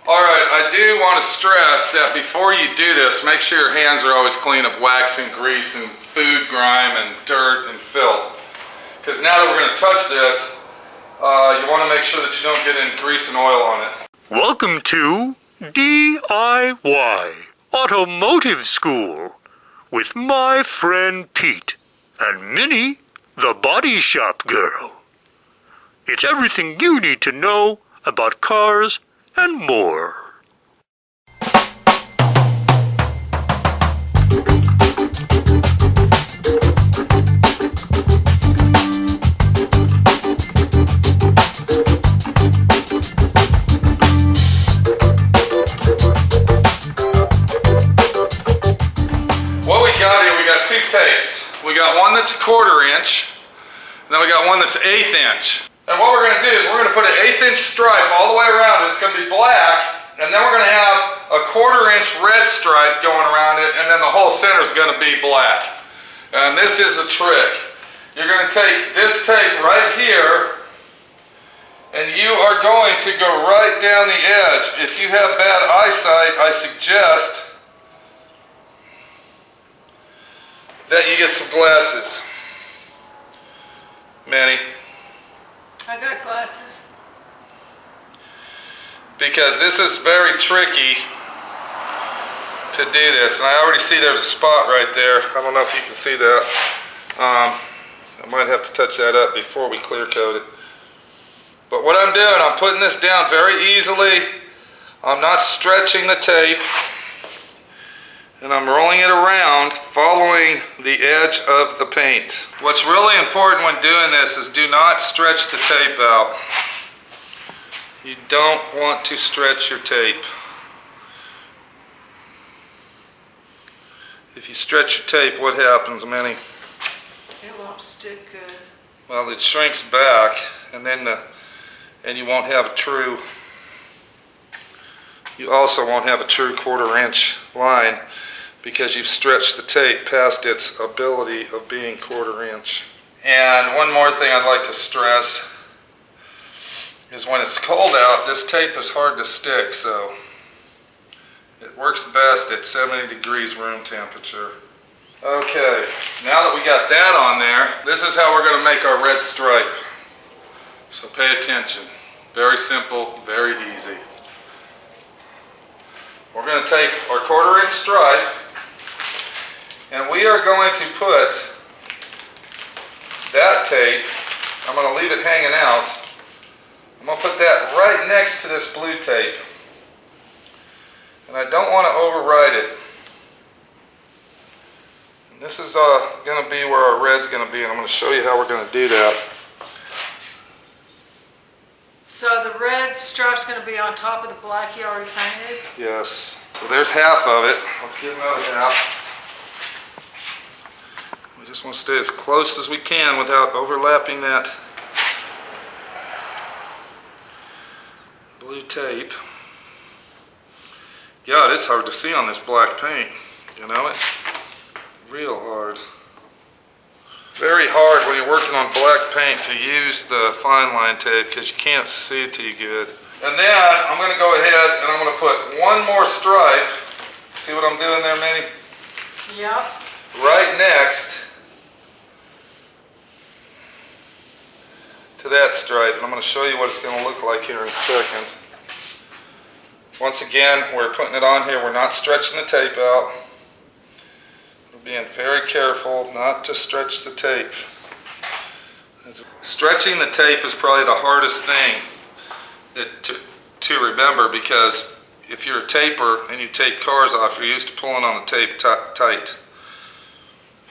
Alright, I do want to stress that before you do this, make sure your hands are always clean of wax and grease and food grime and dirt and filth. Because now that we're going to touch this, you want to make sure that you don't get any grease and oil on it. Welcome to D.I.Y. Automotive School with my friend Pete and Minnie, the body shop girl. It's everything you need to know about cars and more. What we got here, we got two tapes. We got one that's a 1/4 inch, and then we got one that's 1/8 inch. And what we're going to do is we're going to put an 1/8 inch stripe all the way around it. It's going to be black, and then we're going to have a 1/4 inch red stripe going around it, and then the whole center is going to be black. And this is the trick. You're going to take this tape right here, and you are going to go right down the edge. If you have bad eyesight, I suggest that you get some glasses. Manny. I got glasses. Because this is very tricky to do this, and I already see there's a spot right there. I don't know if you can see that. I might have to touch that up before we clear coat it. But what I'm doing, I'm putting this down very easily. I'm not stretching the tape, and I'm rolling it around following the edge of the paint. What's really important when doing this is do not stretch the tape out. You don't want to stretch your tape. If you stretch your tape, what happens, Minnie? It won't stick good. Well, it shrinks back, and then you won't have a true. You also won't have a true 1/4 inch line, because you've stretched the tape past its ability of being 1/4 inch. And one more thing I'd like to stress is when it's cold out, this tape is hard to stick, so it works best at 70 degrees room temperature. Okay, now that we got that on there, this is how we're going to make our red stripe. So pay attention. Very simple, very easy. We're going to take our 1/4 inch stripe, and we are going to put that tape, I'm going to leave it hanging out, I'm going to put that right next to this blue tape. And I don't want to override it. And this is going to be where our red's going to be, and I'm going to show you how we're going to do that. So the red stripe's going to be on top of the black you already painted? Yes. So there's half of it. Let's get another half. We just want to stay as close as we can without overlapping that blue tape. God, it's hard to see on this black paint. You know it? Real hard. Very hard when you're working on black paint to use the fine line tape because you can't see it too good. And then I'm going to go ahead and I'm going to put one more stripe. See what I'm doing there, Minnie? Yep. Right next to that stripe. And I'm going to show you what it's going to look like here in a second. Once again, we're putting it on here. We're not stretching the tape out. We're being very careful not to stretch the tape. Stretching the tape is probably the hardest thing to remember, because if you're a taper and you tape cars off, you're used to pulling on the tape tight.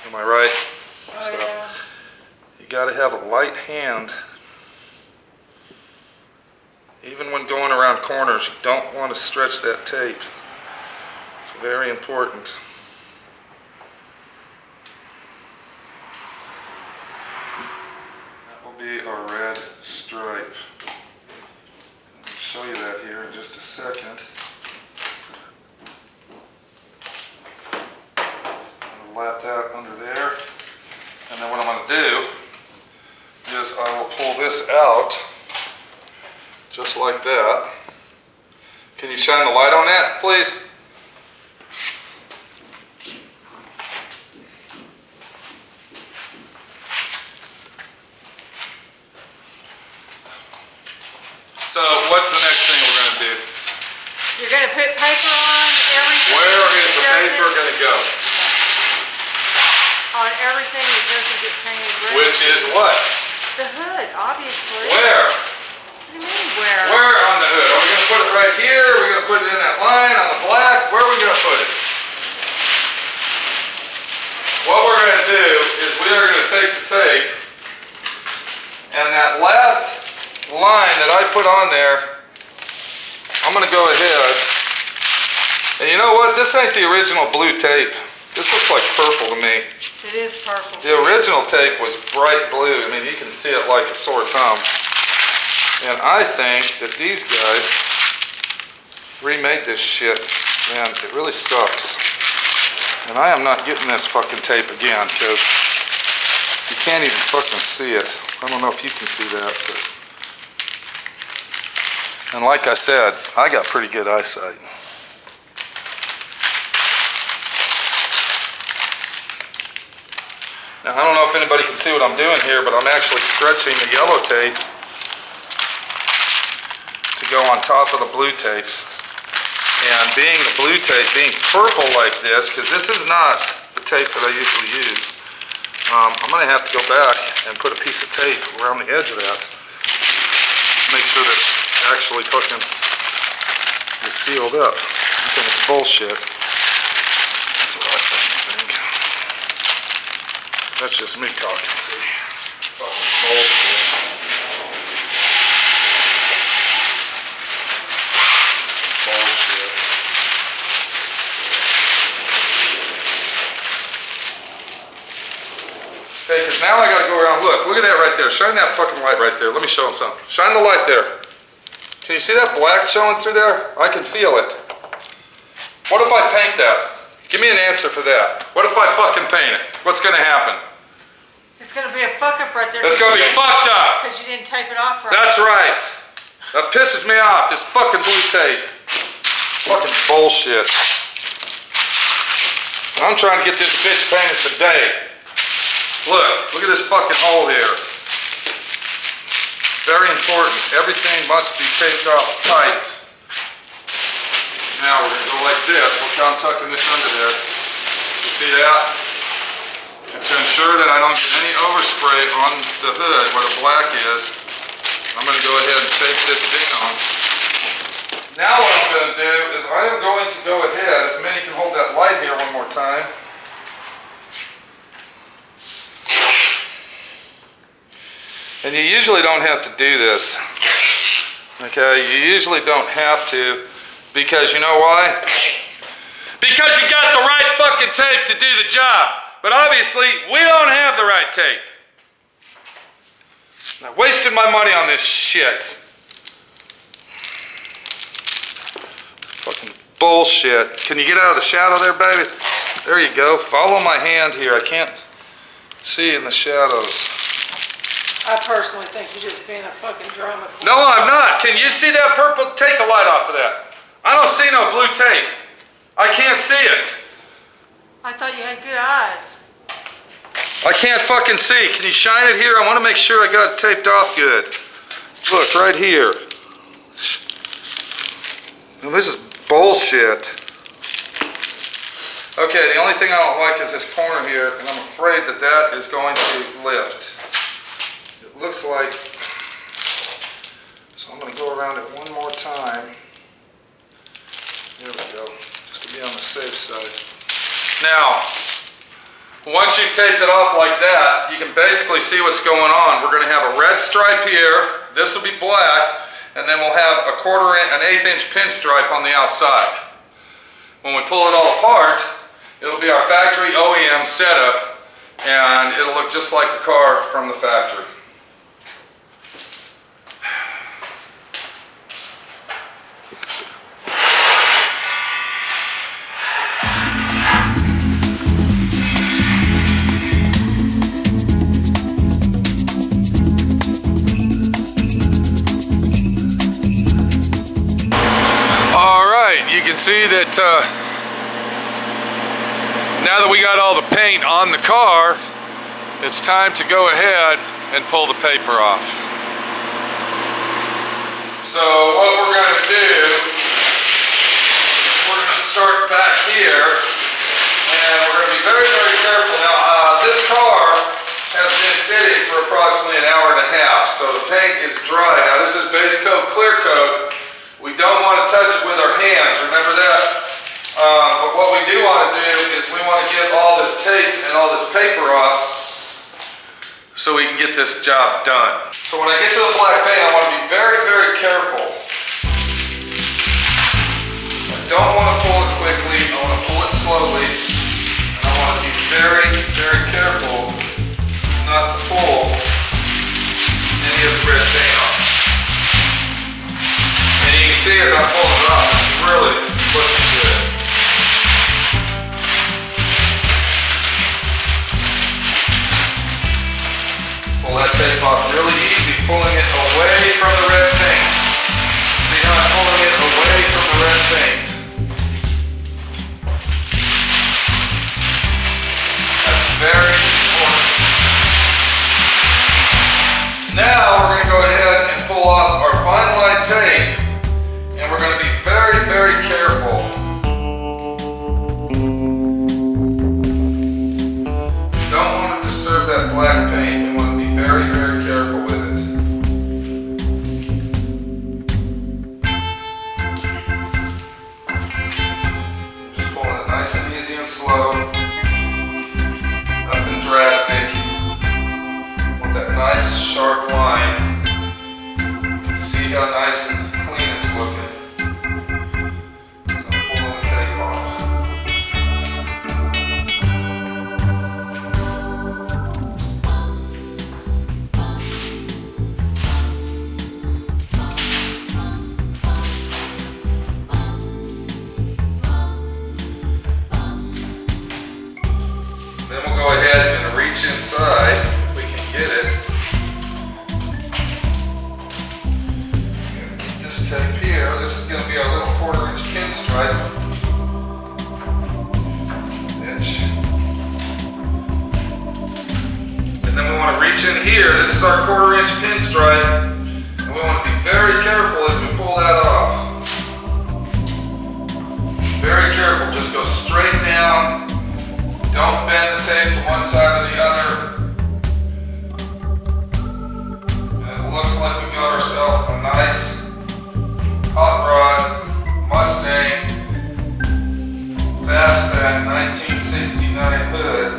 Am I right? Oh, yeah. You got to have a light hand. Even when going around corners, you don't want to stretch that tape. It's very important. That will be our red stripe. I'll show you that here in just a second. I'll lap that under there. And then what I'm going to do is I will pull this out just like that. Can you shine the light on that, please? So what's the next thing we're going to do? You're gonna put paper on everything. Where is the that paper going doesn't- to go? On everything that doesn't get painted red. Which is what? The hood, obviously. Where? What do you mean, where? Where on the hood? Are we going to put it right here? Are we going to put it in that line on the black? Where are we going to put it? What we're going to do is we are going to take the tape and that last line that I put on there, I'm going to go ahead, and you know what? This ain't the original blue tape. This looks like purple to me. It is purple. The original tape was bright blue. I mean, you can see it like a sore thumb. And I think that these guys remade this shit. Man, it really sucks. And I am not getting this fucking tape again because you can't even fucking see it. I don't know if you can see that, but... And like I said, I got pretty good eyesight. Now, I don't know if anybody can see what I'm doing here, but I'm actually stretching the yellow tape to go on top of the blue tape. And being the blue tape, being purple like this, because this is not the tape that I usually use, I'm going to have to go back and put a piece of tape around the edge of that to make sure that it actually fucking is sealed up. I think it's bullshit. That's what I fucking think. That's just me talking, see? Fucking bullshit. Bullshit. Okay, because now I gotta go around. Look at that right there. Shine that fucking light right there. Let me show them something. Shine the light there. Can you see that black showing through there? I can feel it. What if I paint that? Give me an answer for that. What if I fucking paint it? What's gonna happen? It's gonna be a fuck up right there. It's gonna be fucked up. Because you didn't tape it off right. That's right. That pisses me off, this fucking blue tape. Fucking bullshit. I'm trying to get this bitch painted today. Look at this fucking hole here. Very important. Everything must be taped off tight. Now we're gonna go like this. Look how I'm tucking this under there. You see that? And to ensure that I don't get any overspray on the hood where the black is, I'm gonna go ahead and tape this down. Now what I'm gonna do is I am going to go ahead, if Minnie can hold that light here one more time. And you usually don't have to do this, okay? You usually don't have to, because you know why? Because you got the right fucking tape to do the job. But obviously, we don't have the right tape. I wasted my money on this shit. Fucking bullshit. Can you get out of the shadow there, baby? There you go. Follow my hand here. I can't see in the shadows. I personally think you're just being a fucking drama queen. No, I'm not. Can you see that purple? Take the light off of that. I don't see no blue tape. I can't see it. I thought you had good eyes. I can't fucking see. Can you shine it here? I want to make sure I got it taped off good. Look, right here. Now, this is bullshit. Okay, the only thing I don't like is this corner here, and I'm afraid that that is going to lift. It looks like... So I'm going to go around it one more time. There we go, just to be on the safe side. Now, once you've taped it off like that, you can basically see what's going on. We're going to have a red stripe here, this will be black, and then we'll have an 1/8 inch pinstripe on the outside. When we pull it all apart, it'll be our factory OEM setup, and it'll look just like a car from the factory. can see that now that we got all the paint on the car, it's time to go ahead and pull the paper off. So what we're going to do, we're going to start back here, and we're going to be very, very careful. Now, this car has been sitting for approximately an hour and a half, so the paint is dry. Now, this is base coat, clear coat. We don't want to touch it with our hands, remember that? But what we do want to do is we want to get all this tape and all this paper off so we can get this job done. So when I get to the black paint, I want to be very, very careful. I don't want to pull it quickly, I want to pull it slowly. And I want to be very, very careful not to pull any of the red paint off. And you can see as I'm pulling it off, it's really looking good. Pull that tape off really easy, pulling it away from the red paint. See how I'm pulling it away from the red paint? That's very important. Now we're going to go ahead and pull off our fine line tape, and we're going to be very, very careful. We don't want to disturb that black paint. We want to be very, very careful with it. Just pulling it nice and easy and slow. Nothing drastic. Want that nice sharp line. See how nice and clean it's looking. So I'm pulling the tape off. Then we'll go ahead and reach inside if we can get it. Get this tape here. This is going to be our little 1/4 inch pinstripe. And then we want to reach in here. This is our 1/4 inch pinstripe. And we want to be very careful as we pull that off. Very careful. Just go straight down. Don't bend the tape to one side or the other. And it looks like we got ourselves a nice hot rod Mustang Fastback 1969 hood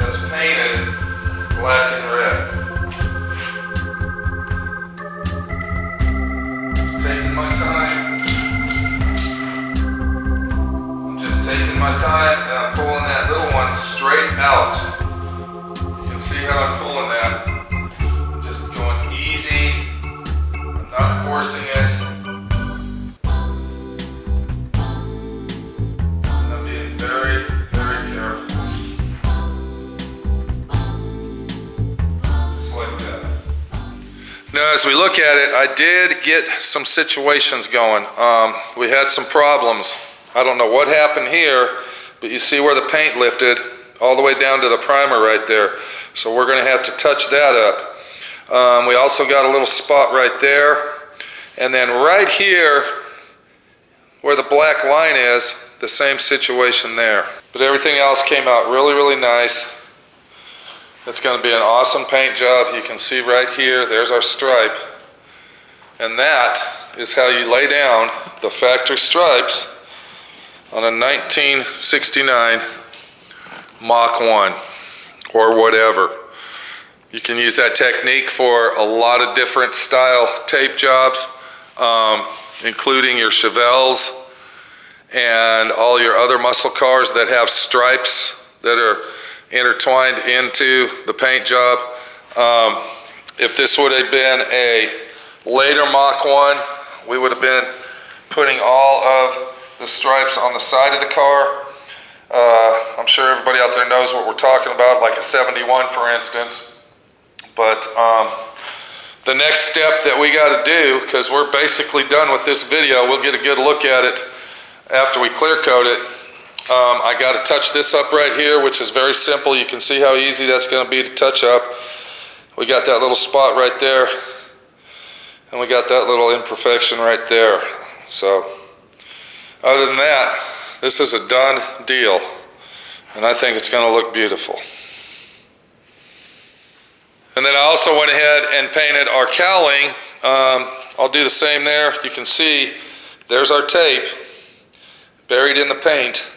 that's painted black and red. Just taking my time. Taking my time, and I'm pulling that little one straight out. You can see how I'm pulling that. I'm just going easy. I'm not forcing it. And I'm being very, very careful. Just like that. Now, as we look at it, I did get some situations going. We had some problems. I don't know what happened here, but you see where the paint lifted all the way down to the primer right there. So we're going to have to touch that up. We also got a little spot right there. And then right here, where the black line is, the same situation there. But everything else came out really, really nice. It's going to be an awesome paint job. You can see right here, there's our stripe. And that is how you lay down the factory stripes on a 1969 Mach 1 or whatever. You can use that technique for a lot of different style tape jobs, including your Chevelles and all your other muscle cars that have stripes that are intertwined into the paint job. If this would have been a later Mach 1, we would have been putting all of the stripes on the side of the car. I'm sure everybody out there knows what we're talking about, like a 71 for instance. But the next step that we got to do, because we're basically done with this video, we'll get a good look at it after we clear coat it. I got to touch this up right here, which is very simple. You can see how easy that's going to be to touch up. We got that little spot right there, and we got that little imperfection right there. So other than that, this is a done deal, and I think it's going to look beautiful. And then I also went ahead and painted our cowling. I'll do the same there. You can see there's our tape buried in the paint.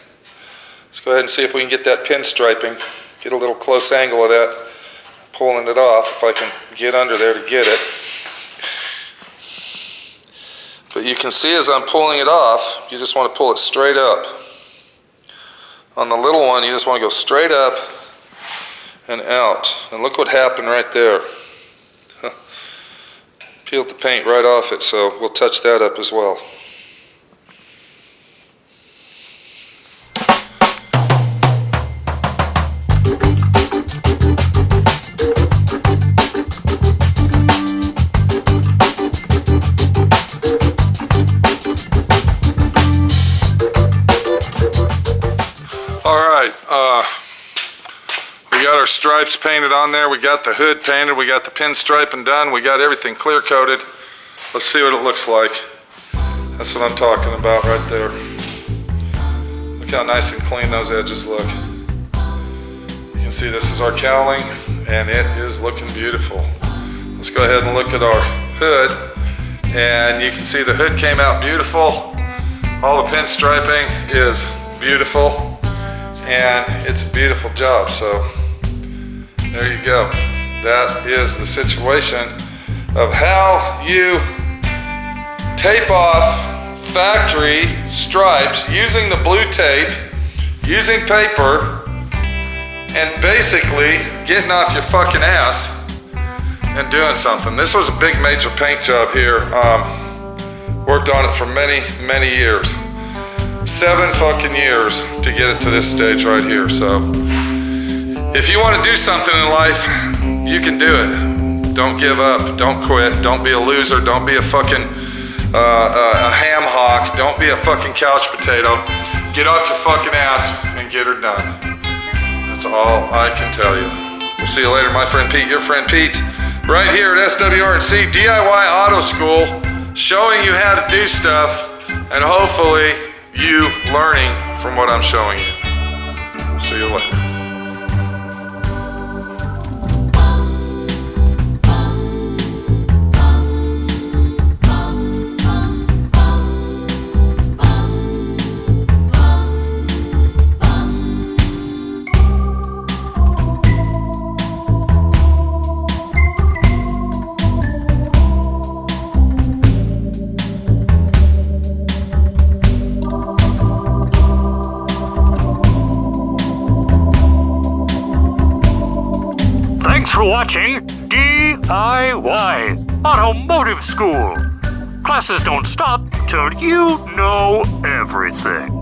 Let's go ahead and see if we can get that pinstriping. Get a little close angle of that, pulling it off, if I can get under there to get it. But you can see as I'm pulling it off, you just want to pull it straight up. On the little one, you just want to go straight up and out. And look what happened right there. Peeled the paint right off it, so we'll touch that up as well. We got our stripes painted on there, we got the hood painted, we got the pinstriping done, we got everything clear coated. Let's see what it looks like. That's what I'm talking about right there. Look how nice and clean those edges look. You can see this is our cowling, and it is looking beautiful. Let's go ahead and look at our hood, and you can see the hood came out beautiful. All the pinstriping is beautiful, and it's a beautiful job. So there you go. That is the situation of how you tape off factory stripes using the blue tape, using paper, and basically getting off your fucking ass and doing something. This was a big major paint job here. Worked on it for many, many years. 7 fucking years to get it to this stage right here. So if you want to do something in life, you can do it. Don't give up, don't quit, don't be a loser, don't be a fucking a ham hock, don't be a fucking couch potato. Get off your fucking ass and get her done. That's all I can tell you. We'll see you later, my friend Pete, your friend Pete, right here at SWRNC DIY Auto School, showing you how to do stuff, and hopefully you learning from what I'm showing you. See you later. Thanks for watching D.I.Y. Automotive School. Classes don't stop till you know everything.